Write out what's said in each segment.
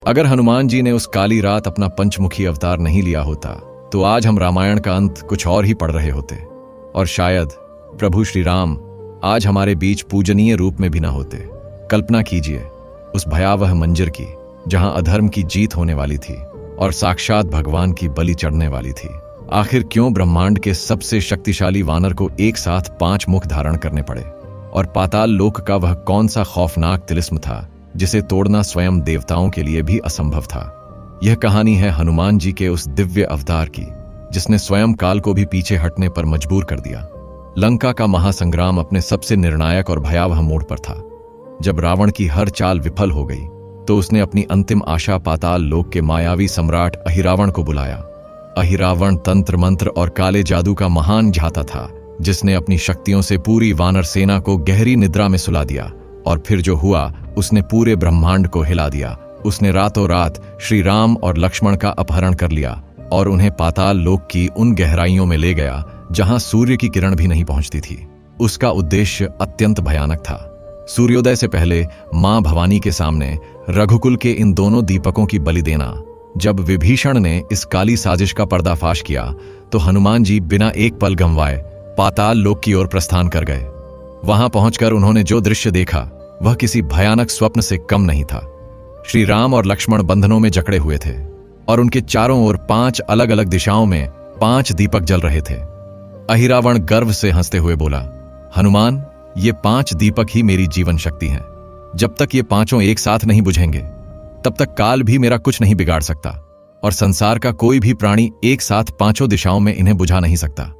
अगर हनुमान जी ने उस काली रात अपना पंचमुखी अवतार नहीं लिया होता तो आज हम रामायण का अंत कुछ और ही पढ़ रहे होते, और शायद प्रभु श्री राम आज हमारे बीच पूजनीय रूप में भी ना होते। कल्पना कीजिए उस भयावह मंजर की जहां अधर्म की जीत होने वाली थी और साक्षात भगवान की बलि चढ़ने वाली थी। आखिर क्यों ब्रह्मांड के सबसे शक्तिशाली वानर को एक साथ 5 मुख धारण करने पड़े, और पाताल लोक का वह कौन सा खौफनाक तिलिस्म था जिसे तोड़ना स्वयं देवताओं के लिए भी असंभव था। यह कहानी है हनुमान जी के उस दिव्य अवतार की जिसने स्वयं काल को भी पीछे हटने पर मजबूर कर दिया। लंका का महासंग्राम अपने सबसे निर्णायक और भयावह मोड़ पर था। जब रावण की हर चाल विफल हो गई तो उसने अपनी अंतिम आशा पाताल लोक के मायावी सम्राट अहिरावण को बुलाया। अहिरावण तंत्र मंत्र और काले जादू का महान झाता था जिसने अपनी शक्तियों से पूरी वानर सेना को गहरी निद्रा में सुला दिया, और फिर जो हुआ उसने पूरे ब्रह्मांड को हिला दिया। उसने रातों रात श्री राम और लक्ष्मण का अपहरण कर लिया और उन्हें पाताल लोक की उन गहराइयों में ले गया जहां सूर्य की किरण भी नहीं पहुंचती थी। उसका उद्देश्य अत्यंत भयानक था। सूर्योदय से पहले मां भवानी के सामने रघुकुल के इन दोनों दीपकों की बलि देना। जब विभीषण ने इस काली साजिश का पर्दाफाश किया तो हनुमान जी बिना एक पल गंवाए पाताल लोक की ओर प्रस्थान कर गए। वहां पहुंचकर उन्होंने जो दृश्य देखा वह किसी भयानक स्वप्न से कम नहीं था। श्री राम और लक्ष्मण बंधनों में जकड़े हुए थे और उनके चारों ओर 5 अलग अलग दिशाओं में 5 दीपक जल रहे थे। अहिरावण गर्व से हंसते हुए बोला, हनुमान, ये 5 दीपक ही मेरी जीवन शक्ति हैं। जब तक ये पांचों एक साथ नहीं बुझेंगे तब तक काल भी मेरा कुछ नहीं बिगाड़ सकता, और संसार का कोई भी प्राणी एक साथ 5 दिशाओं में इन्हें बुझा नहीं सकता।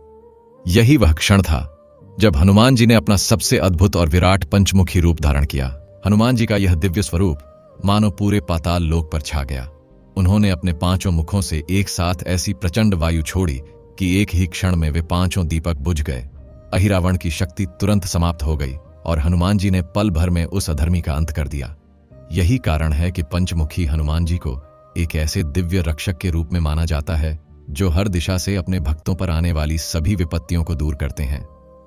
यही वह क्षण था जब हनुमान जी ने अपना सबसे अद्भुत और विराट पंचमुखी रूप धारण किया। हनुमान जी का यह दिव्य स्वरूप मानो पूरे पाताल लोक पर छा गया। उन्होंने अपने 5 मुखों से एक साथ ऐसी प्रचंड वायु छोड़ी कि एक ही क्षण में वे 5 दीपक बुझ गए। अहिरावण की शक्ति तुरंत समाप्त हो गई और हनुमान जी ने पल भर में उस अधर्मी का अंत कर दिया। यही कारण है कि पंचमुखी हनुमान जी को एक ऐसे दिव्य रक्षक के रूप में माना जाता है जो हर दिशा से अपने भक्तों पर आने वाली सभी विपत्तियों को दूर करते हैं।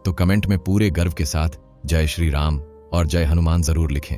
तो कमेंट में पूरे गर्व के साथ जय श्री राम और जय हनुमान जरूर लिखें।